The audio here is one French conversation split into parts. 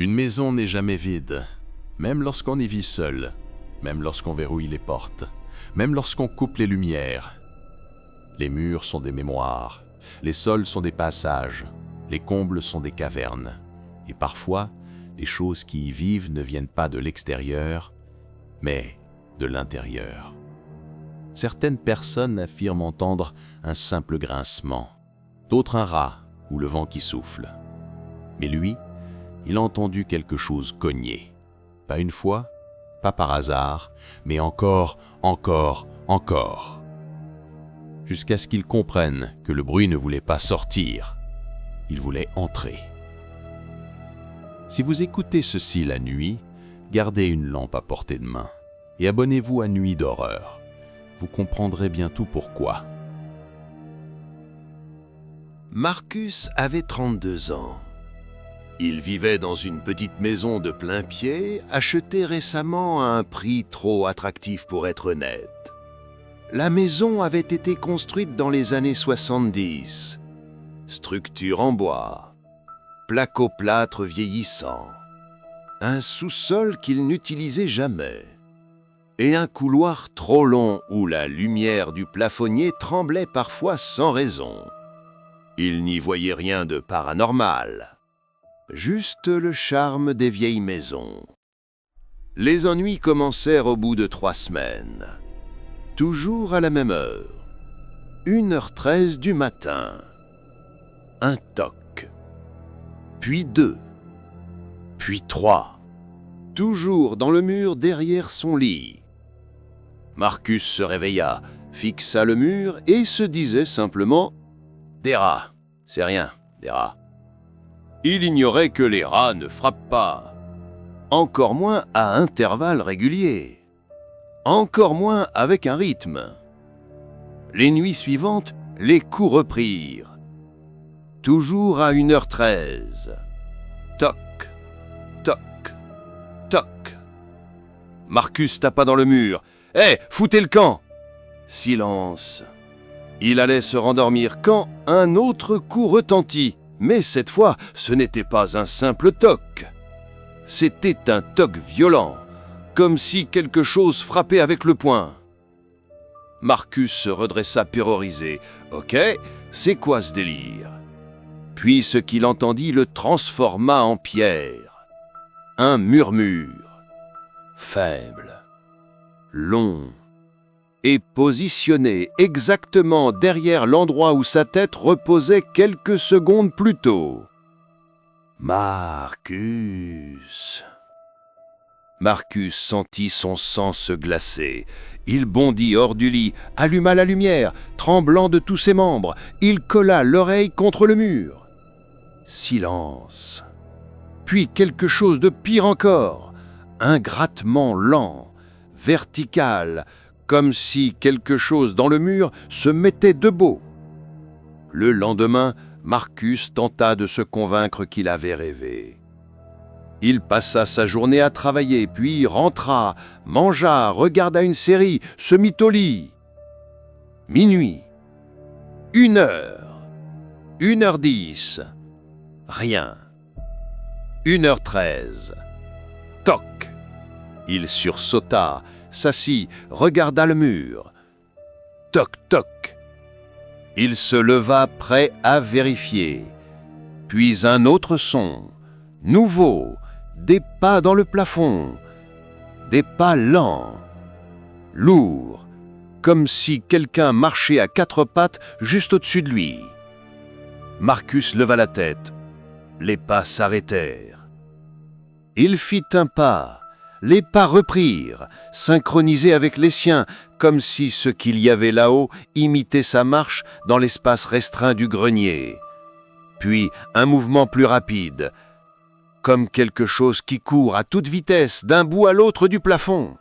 Une maison n'est jamais vide, même lorsqu'on y vit seul, même lorsqu'on verrouille les portes, même lorsqu'on coupe les lumières. Les murs sont des mémoires, les sols sont des passages, les combles sont des cavernes. Et parfois, les choses qui y vivent ne viennent pas de l'extérieur, mais de l'intérieur. Certaines personnes affirment entendre un simple grincement, d'autres un rat ou le vent qui souffle. Mais lui, il a entendu quelque chose cogner. Pas une fois, pas par hasard, mais encore, jusqu'à ce qu'il comprenne que le bruit ne voulait pas sortir, il voulait entrer. Si vous écoutez ceci la nuit, gardez une lampe à portée de main et abonnez-vous à Nuit d'horreur. Vous comprendrez bientôt pourquoi. Marcus avait 32 ans. Il vivait dans une petite maison de plain-pied, achetée récemment à un prix trop attractif pour être honnête. La maison avait été construite dans les années 70. Structure en bois, placo-plâtre vieillissant, un sous-sol qu'il n'utilisait jamais, et un couloir trop long où la lumière du plafonnier tremblait parfois sans raison. Il n'y voyait rien de paranormal, juste le charme des vieilles maisons. Les ennuis commencèrent au bout de 3 semaines, toujours à la même heure, 1h13 du matin. Un toc, puis 2, puis 3, toujours dans le mur derrière son lit. Marcus se réveilla, fixa le mur et se disait simplement « Des rats, c'est rien, des rats ». Il ignorait que les rats ne frappent pas, encore moins à intervalles réguliers, encore moins avec un rythme. Les nuits suivantes, les coups reprirent, toujours à 1h13. Toc, toc, toc. Marcus tapa dans le mur. « Hé, foutez le camp !» Silence. Il allait se rendormir quand un autre coup retentit. Mais cette fois, ce n'était pas un simple toc. C'était un toc violent, comme si quelque chose frappait avec le poing. Marcus se redressa terrorisé. « Ok, c'est quoi ce délire ?» Puis ce qu'il entendit le transforma en pierre. Un murmure, faible, long, et positionné exactement derrière l'endroit où sa tête reposait quelques secondes plus tôt. Marcus. Marcus sentit son sang se glacer. Il bondit hors du lit, alluma la lumière, tremblant de tous ses membres. Il colla l'oreille contre le mur. Silence. Puis quelque chose de pire encore. Un grattement lent, vertical, comme si quelque chose dans le mur se mettait debout. Le lendemain, Marcus tenta de se convaincre qu'il avait rêvé. Il passa sa journée à travailler, puis rentra, mangea, regarda une série, se mit au lit. Minuit. 1h. 1h10. Rien. 1h13. Toc. Il sursauta, s'assit, regarda le mur. Toc, toc. Il se leva prêt à vérifier. Puis un autre son, nouveau, des pas dans le plafond, des pas lents, lourds, comme si quelqu'un marchait à 4 pattes juste au-dessus de lui. Marcus leva la tête. Les pas s'arrêtèrent. Il fit un pas. Les pas reprirent, synchronisés avec les siens, comme si ce qu'il y avait là-haut imitait sa marche dans l'espace restreint du grenier. Puis un mouvement plus rapide, comme quelque chose qui court à toute vitesse d'un bout à l'autre du plafond.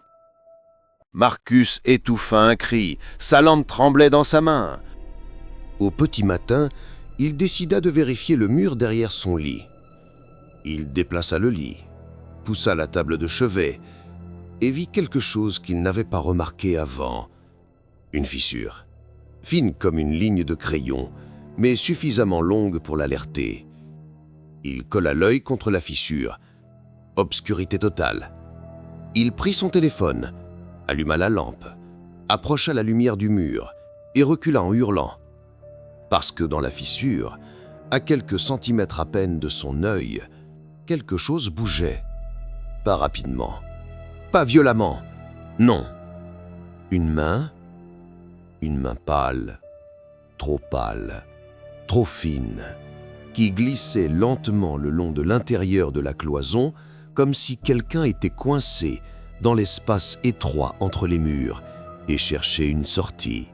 Marcus étouffa un cri, sa lampe tremblait dans sa main. Au petit matin, il décida de vérifier le mur derrière son lit. Il déplaça le lit, poussa la table de chevet et vit quelque chose qu'il n'avait pas remarqué avant. Une fissure, fine comme une ligne de crayon, mais suffisamment longue pour l'alerter. Il colla l'œil contre la fissure Obscurité totale. Il prit son téléphone, alluma la lampe, approcha la lumière du mur et recula en hurlant. Parce que dans la fissure, à quelques centimètres à peine de son œil, quelque chose bougeait. Pas rapidement, pas violemment, non. Une main pâle, trop fine, qui glissait lentement le long de l'intérieur de la cloison, comme si quelqu'un était coincé dans l'espace étroit entre les murs et cherchait une sortie.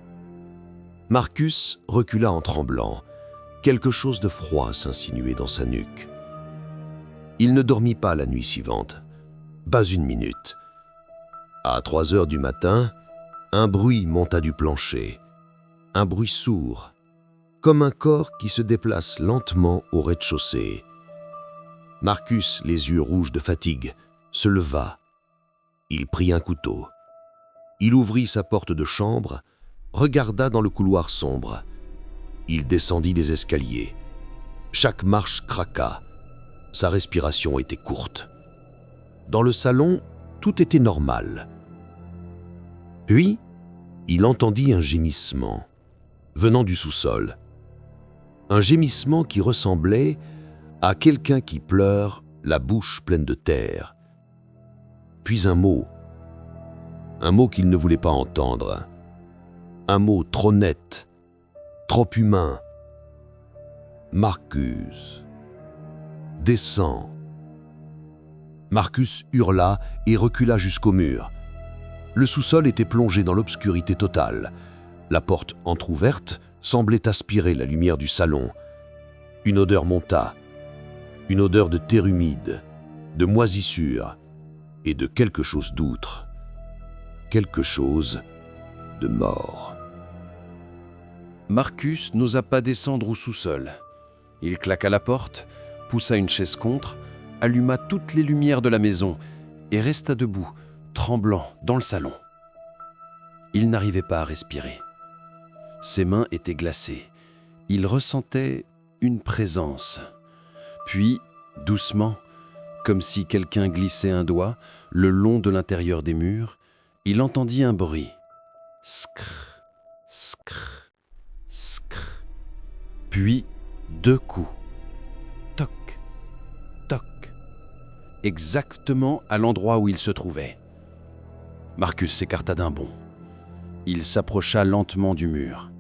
Marcus recula en tremblant. Quelque chose de froid s'insinuait dans sa nuque. Il ne dormit pas la nuit suivante, pas une minute. À 3 heures du matin, un bruit monta du plancher, un bruit sourd, comme un corps qui se déplace lentement au rez-de-chaussée. Marcus, les yeux rouges de fatigue, se leva. Il prit un couteau. Il ouvrit sa porte de chambre, regarda dans le couloir sombre. Il descendit les escaliers. Chaque marche craqua. Sa respiration était courte. Dans le salon, tout était normal. Puis, il entendit un gémissement, venant du sous-sol. Un gémissement qui ressemblait à quelqu'un qui pleure, la bouche pleine de terre. Puis un mot qu'il ne voulait pas entendre. Un mot trop net, trop humain. Marcus. Descends. Marcus hurla et recula jusqu'au mur. Le sous-sol était plongé dans l'obscurité totale. La porte entr'ouverte semblait aspirer la lumière du salon. Une odeur monta. Une odeur de terre humide, de moisissure et de quelque chose d'autre. Quelque chose de mort. Marcus n'osa pas descendre au sous-sol. Il claqua la porte, poussa une chaise contre, alluma toutes les lumières de la maison et resta debout, tremblant, dans le salon. Il n'arrivait pas à respirer. Ses mains étaient glacées. Il ressentait une présence. Puis, doucement, comme si quelqu'un glissait un doigt le long de l'intérieur des murs, il entendit un bruit. Scr, scr, scr. Puis, 2 coups. Toc, toc. Exactement à l'endroit où il se trouvait. Marcus s'écarta d'un bond. Il s'approcha lentement du mur.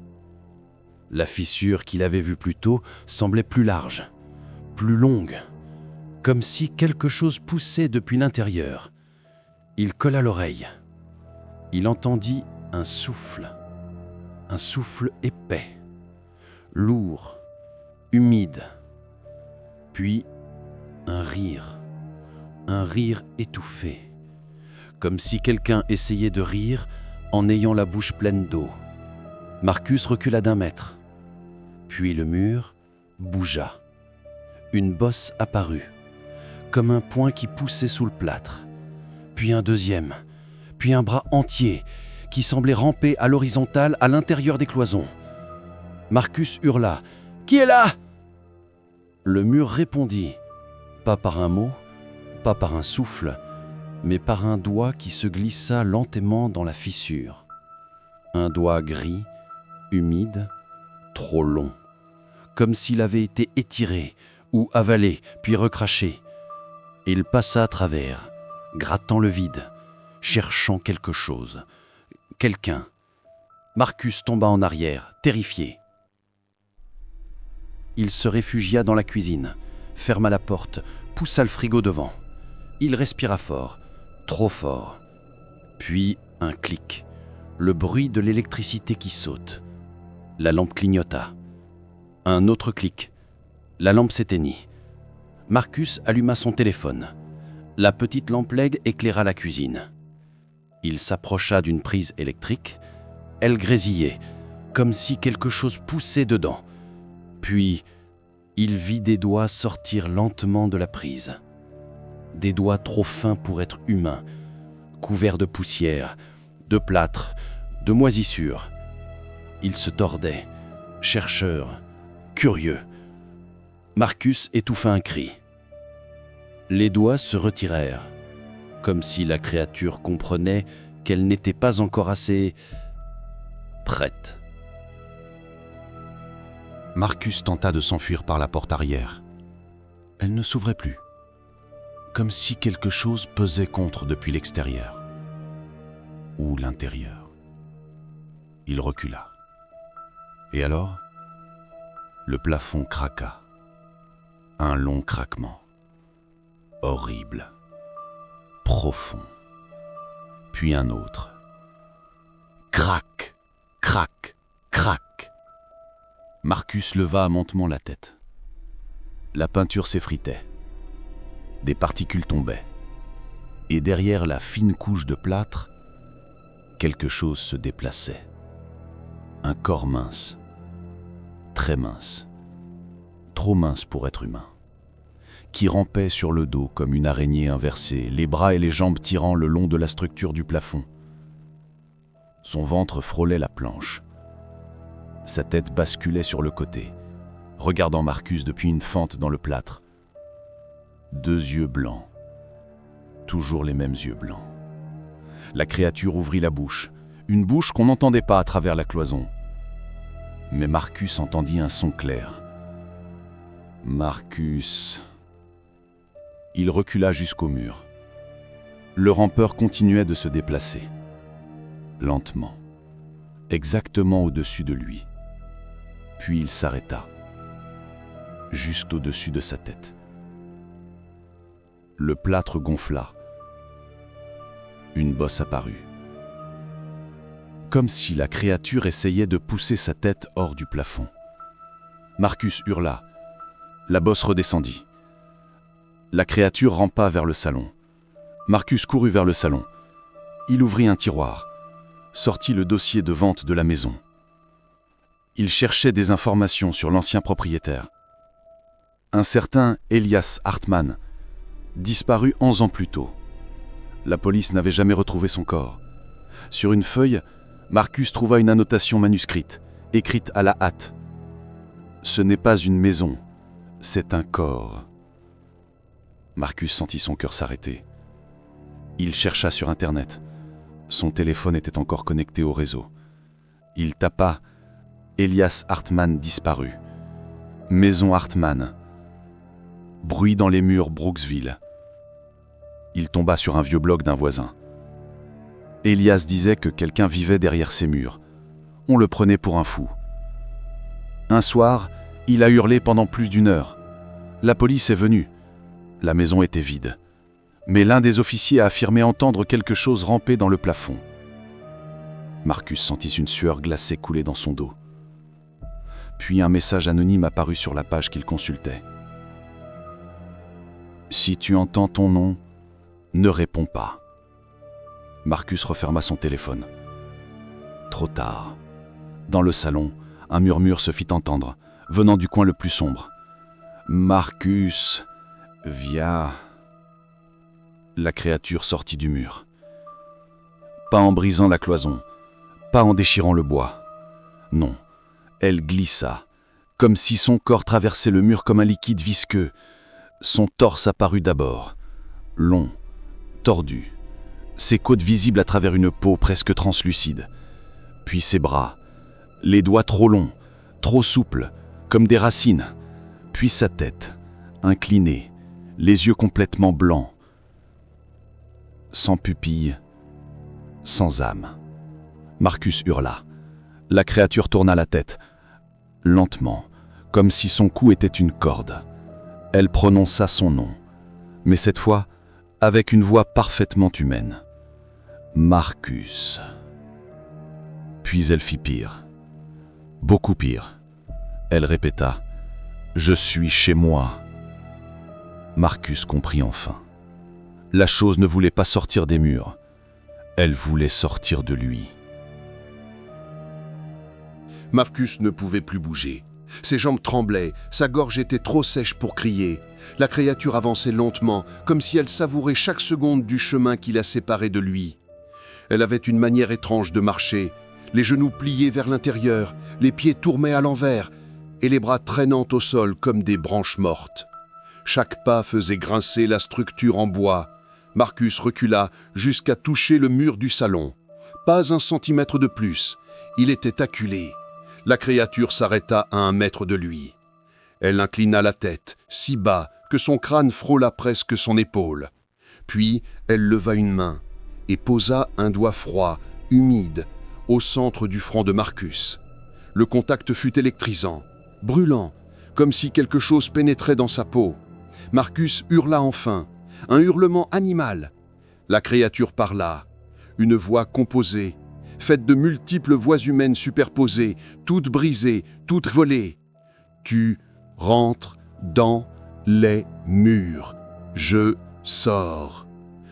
La fissure qu'il avait vue plus tôt semblait plus large, plus longue, comme si quelque chose poussait depuis l'intérieur. Il colla l'oreille. Il entendit un souffle épais, lourd, humide. Puis un rire étouffé, comme si quelqu'un essayait de rire en ayant la bouche pleine d'eau. Marcus recula d'1 mètre. Puis le mur bougea. Une bosse apparut, comme un poing qui poussait sous le plâtre. Puis un deuxième, puis un bras entier qui semblait ramper à l'horizontale à l'intérieur des cloisons. Marcus hurla « Qui est là ?» Le mur répondit, pas par un mot, pas par un souffle, mais par un doigt qui se glissa lentement dans la fissure. Un doigt gris, humide, trop long, comme s'il avait été étiré ou avalé, puis recraché. Il passa à travers, grattant le vide, cherchant quelque chose, quelqu'un. Marcus tomba en arrière, terrifié. Il se réfugia dans la cuisine, ferma la porte, poussa le frigo devant. Il respira fort, trop fort. Puis un clic, le bruit de l'électricité qui saute. La lampe clignota. Un autre clic. La lampe s'éteignit. Marcus alluma son téléphone. La petite lampe LED éclaira la cuisine. Il s'approcha d'une prise électrique. Elle grésillait, comme si quelque chose poussait dedans. Puis, il vit des doigts sortir lentement de la prise. Des doigts trop fins pour être humains, couverts de poussière, de plâtre, de moisissure. Il se tordait, chercheur, curieux. Marcus étouffa un cri. Les doigts se retirèrent, comme si la créature comprenait qu'elle n'était pas encore assez prête. Marcus tenta de s'enfuir par la porte arrière. Elle ne s'ouvrait plus, comme si quelque chose pesait contre depuis l'extérieur ou l'intérieur. Il recula. Et alors, le plafond craqua. Un long craquement. Horrible. Profond. Puis un autre. Crac, crac, crac. Marcus leva lentement la tête. La peinture s'effritait. Des particules tombaient. Et derrière la fine couche de plâtre, quelque chose se déplaçait. Un corps mince. Très mince. Trop mince pour être humain. Qui rampait sur le dos comme une araignée inversée, les bras et les jambes tirant le long de la structure du plafond. Son ventre frôlait la planche. Sa tête basculait sur le côté, regardant Marcus depuis une fente dans le plâtre. 2 yeux blancs. Toujours les mêmes yeux blancs. La créature ouvrit la bouche, une bouche qu'on n'entendait pas à travers la cloison. Mais Marcus entendit un son clair. Marcus... Il recula jusqu'au mur. Le rampeur continuait de se déplacer. Lentement. Exactement au-dessus de lui. Puis il s'arrêta. Juste au-dessus de sa tête. Le plâtre gonfla. Une bosse apparut. Comme si la créature essayait de pousser sa tête hors du plafond. Marcus hurla. La bosse redescendit. La créature rampa vers le salon. Marcus courut vers le salon. Il ouvrit un tiroir, sortit le dossier de vente de la maison. Il cherchait des informations sur l'ancien propriétaire. Un certain Elias Hartmann, disparu 11 ans plus tôt. La police n'avait jamais retrouvé son corps. Sur une feuille, Marcus trouva une annotation manuscrite, écrite à la hâte. « Ce n'est pas une maison, c'est un corps. » Marcus sentit son cœur s'arrêter. Il chercha sur Internet. Son téléphone était encore connecté au réseau. Il tapa « Elias Hartmann disparu ». Maison Hartmann. Bruit dans les murs Brooksville. Il tomba sur un vieux blog d'un voisin. Elias disait que quelqu'un vivait derrière ces murs. On le prenait pour un fou. Un soir, il a hurlé pendant plus d'1 heure. La police est venue. La maison était vide. Mais l'un des officiers a affirmé entendre quelque chose ramper dans le plafond. Marcus sentit une sueur glacée couler dans son dos. Puis un message anonyme apparut sur la page qu'il consultait. « Si tu entends ton nom, ne réponds pas. » Marcus referma son téléphone. Trop tard. Dans le salon, un murmure se fit entendre, venant du coin le plus sombre. « Marcus, viens. » La créature sortit du mur. Pas en brisant la cloison, pas en déchirant le bois. Non, elle glissa, comme si son corps traversait le mur comme un liquide visqueux. Son torse apparut d'abord, long, tordu, ses côtes visibles à travers une peau presque translucide. Puis ses bras, les doigts trop longs, trop souples, comme des racines. Puis sa tête, inclinée, les yeux complètement blancs. Sans pupille, sans âme. Marcus hurla. La créature tourna la tête, lentement, comme si son cou était une corde. Elle prononça son nom, mais cette fois, avec une voix parfaitement humaine. Marcus. Puis elle fit pire. Beaucoup pire. Elle répéta « Je suis chez moi ». Marcus comprit enfin. La chose ne voulait pas sortir des murs. Elle voulait sortir de lui. Marcus ne pouvait plus bouger. Ses jambes tremblaient, sa gorge était trop sèche pour crier. La créature avançait lentement, comme si elle savourait chaque seconde du chemin qui la séparait de lui. Elle avait une manière étrange de marcher, les genoux pliés vers l'intérieur, les pieds tournés à l'envers et les bras traînant au sol comme des branches mortes. Chaque pas faisait grincer la structure en bois. Marcus recula jusqu'à toucher le mur du salon. Pas un centimètre de plus. Il était acculé. La créature s'arrêta à 1 mètre de lui. Elle inclina la tête, si bas que son crâne frôla presque son épaule. Puis elle leva une main et posa un doigt froid, humide, au centre du front de Marcus. Le contact fut électrisant, brûlant, comme si quelque chose pénétrait dans sa peau. Marcus hurla enfin, un hurlement animal. La créature parla, une voix composée, faite de multiples voix humaines superposées, toutes brisées, toutes volées. Tu rentres dans les murs. Je sors.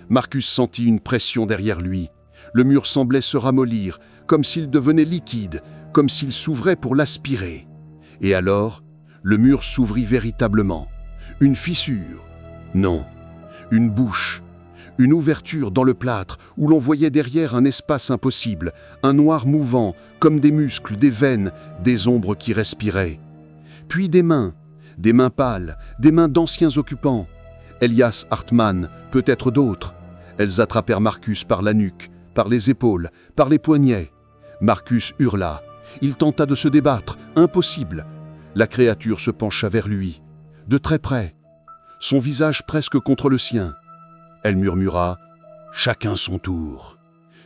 Marcus sentit une pression derrière lui. Le mur semblait se ramollir, comme s'il devenait liquide, comme s'il s'ouvrait pour l'aspirer. Et alors, le mur s'ouvrit véritablement. Une fissure. Non, une bouche. Une ouverture dans le plâtre où l'on voyait derrière un espace impossible, un noir mouvant, comme des muscles, des veines, des ombres qui respiraient. Puis des mains pâles, des mains d'anciens occupants. Elias Hartmann, peut-être d'autres. Elles attrapèrent Marcus par la nuque, par les épaules, par les poignets. Marcus hurla. Il tenta de se débattre, impossible. La créature se pencha vers lui, de très près, son visage presque contre le sien. Elle murmura « Chacun son tour ».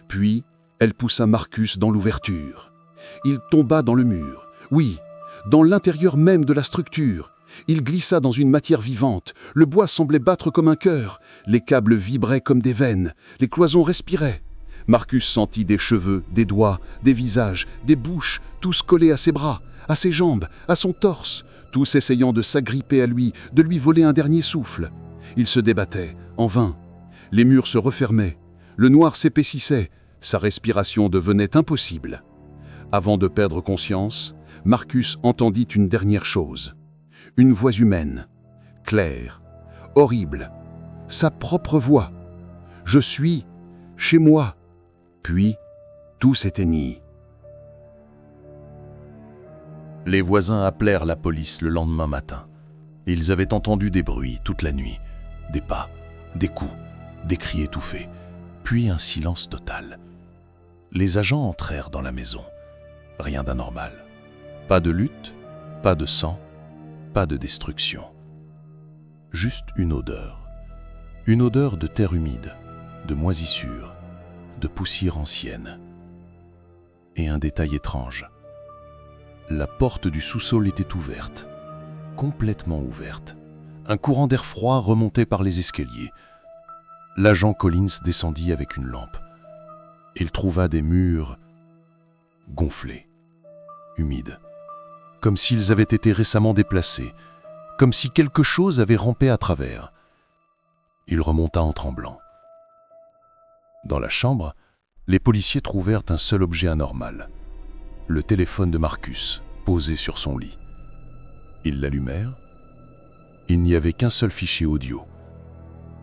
Puis, elle poussa Marcus dans l'ouverture. Il tomba dans le mur, oui, dans l'intérieur même de la structure. Il glissa dans une matière vivante. Le bois semblait battre comme un cœur. Les câbles vibraient comme des veines. Les cloisons respiraient. Marcus sentit des cheveux, des doigts, des visages, des bouches, tous collés à ses bras, à ses jambes, à son torse, tous essayant de s'agripper à lui, de lui voler un dernier souffle. Il se débattait, en vain. Les murs se refermaient. Le noir s'épaississait. Sa respiration devenait impossible. Avant de perdre conscience, Marcus entendit une dernière chose. Une voix humaine, claire, horrible, sa propre voix. « Je suis chez moi ». Puis, tout s'éteignit. Les voisins appelèrent la police le lendemain matin. Ils avaient entendu des bruits toute la nuit, des pas, des coups, des cris étouffés, puis un silence total. Les agents entrèrent dans la maison. Rien d'anormal. Pas de lutte, pas de sang, pas de destruction. Juste une odeur. Une odeur de terre humide, de moisissure, de poussière ancienne. Et un détail étrange. La porte du sous-sol était ouverte, complètement ouverte. Un courant d'air froid remontait par les escaliers. L'agent Collins descendit avec une lampe. Il trouva des murs gonflés, humides, comme s'ils avaient été récemment déplacés, comme si quelque chose avait rampé à travers. Il remonta en tremblant. Dans la chambre, les policiers trouvèrent un seul objet anormal, le téléphone de Marcus, posé sur son lit. Ils l'allumèrent. Il n'y avait qu'un seul fichier audio,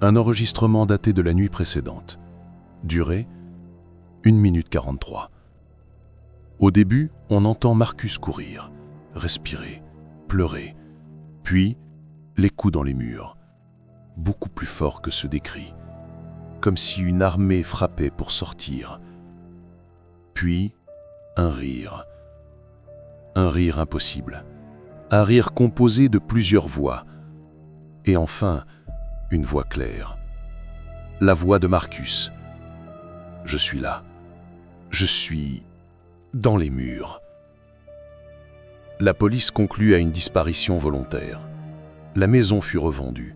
un enregistrement daté de la nuit précédente, durée 1 minute 43. Au début, on entend Marcus courir, respirer, pleurer, puis les coups dans les murs, beaucoup plus forts que ceux des cris, comme si une armée frappait pour sortir. Puis un rire impossible, un rire composé de plusieurs voix, et enfin une voix claire, la voix de Marcus. « Je suis là, je suis dans les murs ». La police conclut à une disparition volontaire. La maison fut revendue.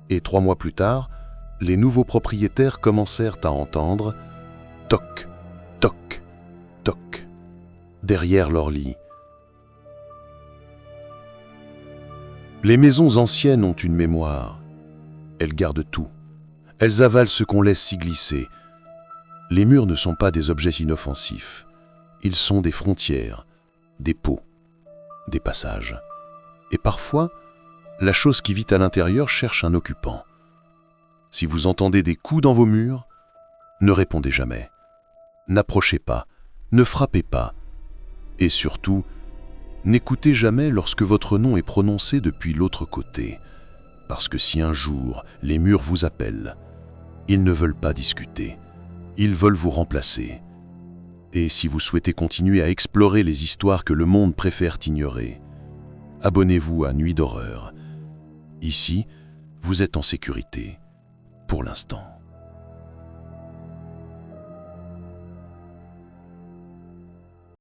Et 3 mois plus tard, les nouveaux propriétaires commencèrent à entendre « toc, toc, toc » derrière leur lit. Les maisons anciennes ont une mémoire. Elles gardent tout. Elles avalent ce qu'on laisse s'y glisser. Les murs ne sont pas des objets inoffensifs. Ils sont des frontières, des pots, des passages. Et parfois, la chose qui vit à l'intérieur cherche un occupant. Si vous entendez des coups dans vos murs, ne répondez jamais. N'approchez pas, ne frappez pas. Et surtout, n'écoutez jamais lorsque votre nom est prononcé depuis l'autre côté. Parce que si un jour les murs vous appellent, ils ne veulent pas discuter, ils veulent vous remplacer. Et si vous souhaitez continuer à explorer les histoires que le monde préfère ignorer, abonnez-vous à Nuit d'horreur. Ici, vous êtes en sécurité, pour l'instant.